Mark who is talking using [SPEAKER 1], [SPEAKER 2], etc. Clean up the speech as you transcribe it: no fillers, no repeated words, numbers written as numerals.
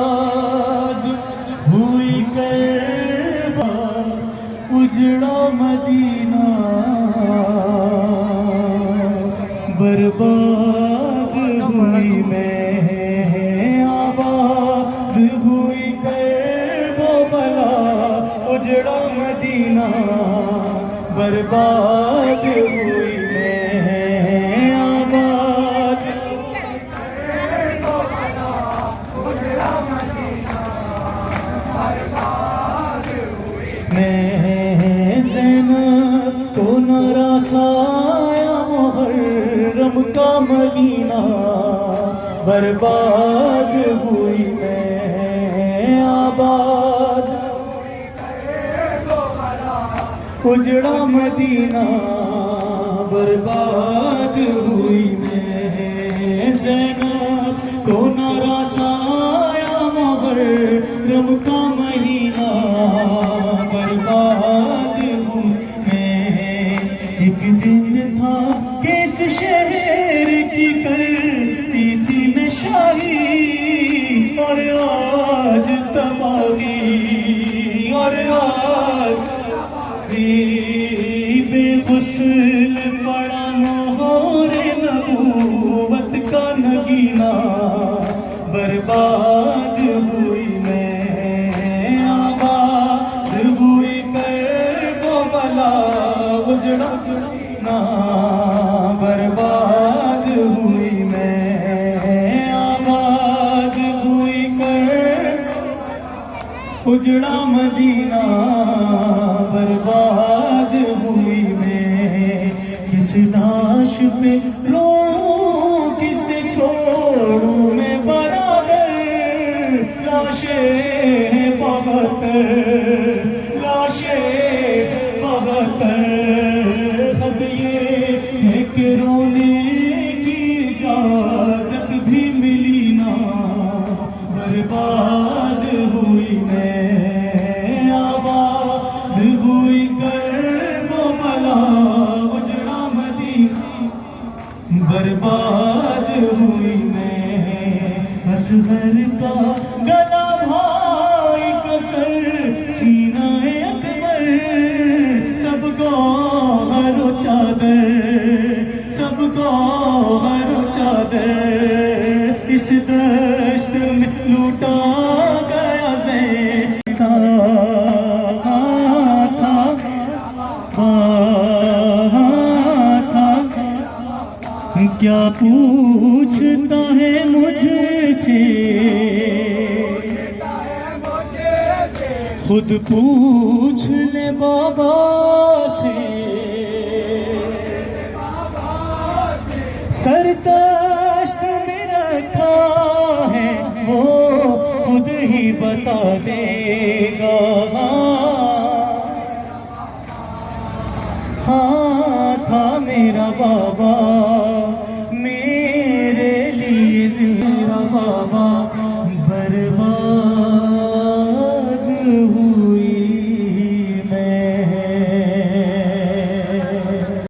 [SPEAKER 1] آباد ہوئی کربلا اجڑا مدینہ برباد ہوئی میں آباد ہوئی کربلا اجڑا مدینہ برباد ہوئی میں آباد میں زینب کو نراسایا محرم کا مہینہ برباد ہوئی میں آباد اجڑا مدینہ برباد ہوئی میں زینب کو نراسایا محرم کا مہینہ برباد ہوں میں ایک دن تھا کہ اس شہر کی کرتی تھی میں شاہی اور آج تباہی اور آج بے غسل پڑا مہر نبوت کا نگینہ برباد ہوئی میں آباد ہوئی کربلا اجڑا نا برباد ہوئی میں آباد ہوئی اجڑا مدینہ برباد ہوئی میں کس لاش پہ رو کس چھوڑوں میں برابر لاشیں بہتر لاشیں بہتر اب یہ ہے کہ رونے کی اجازت بھی ملی نہ برباد ہوئی میں آباد ہوئی کربلا اجڑا مدینہ برباد ہوئی میں اصغر کا گلا بھائی کا سر سینہ اکبر سب گوہر و چادر سب گوہر و چادر اس دشت میں لوٹا گیا زین کیا پوچھتا ہے مجھ سے خود پوچھ لے بابا سے سر تشت میں رکھا ہے وہ خود ہی بتا دے گا ہاں تھا میرا بابا میرے لیے میرا بابا